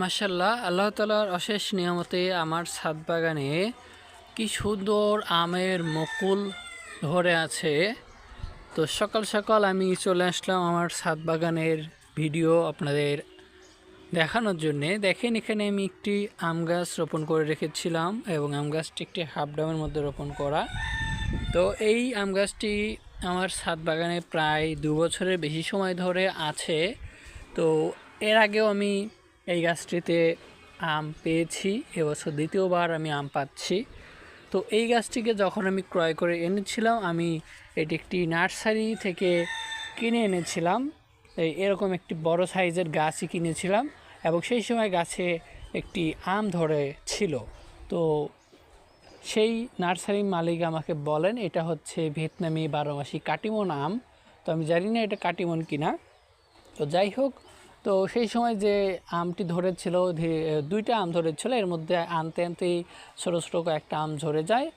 মাশাআল্লাহ, আল্লাহ তাআলার অশেষ নিয়ামতে আমার ছাদ বাগানে কি সুন্দর আমের মুকুল ধরে আছে। তো সকাল সকাল আমি চলে আসলাম আমার ছাদ বাগানের ভিডিও আপনাদের দেখানোর জন্যে। দেখেন, এখানে আমি একটি আম গাছ রোপণ করে রেখেছিলাম এবং আম গাছটি একটি হাফ ড্রামের মধ্যে রোপণ করা। তো এই আম গাছটি আমার ছাদ বাগানে প্রায় 2 বছরের বেশি সময় ধরে আছে। তো এর আগেও আমি এই গাছটিতে আম পেয়েছি, এবছর দ্বিতীয়বার আমি আম পাচ্ছি। তো এই গাছটিকে যখন আমি ক্রয় করে এনেছিলাম, আমি এটি একটি নার্সারি থেকে কিনে এনেছিলাম। এরকম একটি বড় সাইজের গাছই কিনেছিলাম এবং সেই সময় গাছে একটি আম ধরে ছিল। তো সেই নার্সারির মালিক আমাকে বলেন এটা হচ্ছে ভিয়েতনামি 12 মাসি কাটিমন আম। তো আমি জানি না এটা কাটিমন কিনা। তো যাই হোক, তো সেই সময় যে আমটি ধরেছিল, 2টা আম ধরেছিল, এর মধ্যে আনতে আনতেই ছোটো ছোটো কয়েকটা আম ঝরে যায়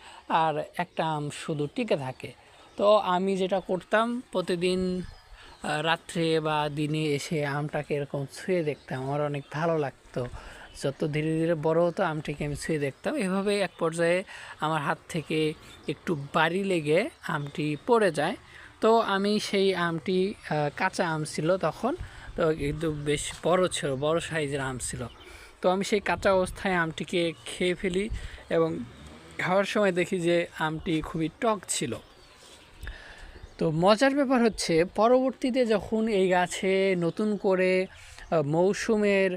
আর একটা আম শুধু টিকে থাকে। তো আমি যেটা করতাম, প্রতিদিন রাত্রে বা দিনে এসে আমটাকে এরকম ছুঁয়ে দেখতাম, আমার অনেক ভালো লাগতো। যত ধীরে ধীরে বড় হতো আমটিকে আমি ছুঁয়ে দেখতাম। এভাবে এক পর্যায়ে আমার হাত থেকে একটু বাড়ি লেগে আমটি পড়ে যায়। তো আমি সেই আমটি কাঁচা আম ছিল তখন, তো কিন্তু বেশ বড় ছিল, বড় সাইজের আম ছিল। তো আমি সেই কাঁচা অবস্থায় আমটিকে খেয়ে ফেলি এবং খাওয়ার সময় দেখি যে আমটি খুবই টক ছিল। তো মজার ব্যাপার হচ্ছে, পরবর্তীতে যখন এই গাছে নতুন করে মৌসুমের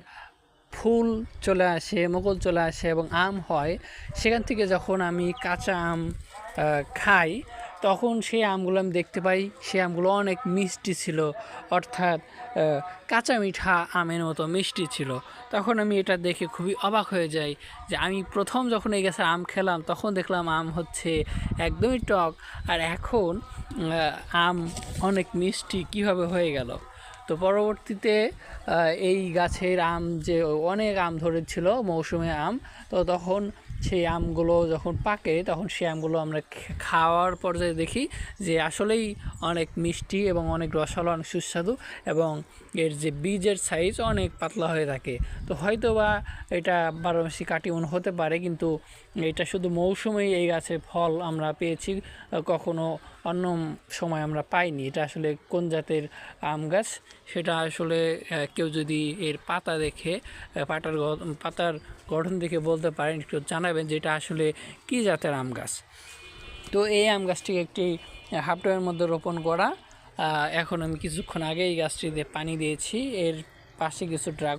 ফুল চলে আসে, মুকুল চলে আসে এবং আম হয়, সেখান থেকে যখন আমি কাঁচা আম খাই, তখন সেই আমগুলো আমি দেখতে পাই সেই আমগুলো অনেক মিষ্টি ছিল, অর্থাৎ কাঁচা মিঠা আমের মতো মিষ্টি ছিল। তখন আমি এটা দেখে খুবই অবাক হয়ে যাই যে আমি প্রথম যখন এই গাছের আম খেলাম তখন দেখলাম আম হচ্ছে একদমই টক, আর এখন আম অনেক মিষ্টি কিভাবে হয়ে গেল। তো পরবর্তীতে এই গাছের আম যে অনেক আম ধরেছিল মৌসুমে আম, তো তখন সেই আমগুলো যখন পাকে তখন সেই আমগুলো আমরা খাওয়ার পর্যায়ে দেখি যে আসলেই অনেক মিষ্টি এবং অনেক রসালো, অনেক সুস্বাদু এবং এর যে বীজের সাইজ অনেক পাতলা হয়ে থাকে। তো হয়তো বা এটা 12 মাসি কাটিমন হতে পারে, কিন্তু এটা শুধু মৌসুমেই এই গাছের ফল আমরা পেয়েছি, কখনো অন্য সময় আমরা পাইনি। এটা আসলে কোন জাতের আম গাছ সেটা আসলে কেউ যদি এর পাতা দেখে, পাতার গঠন দেখে বলতে পারেন, একটু জানাবেন যে এটা আসলে কী জাতের আম গাছ। তো এই আম গাছটি একটি হাফ টবের মধ্যে রোপণ করা। এখন আমি কিছুক্ষণ আগে এই গাছটিতে পানি দিয়েছি। এর পাশে কিছু ড্রাগন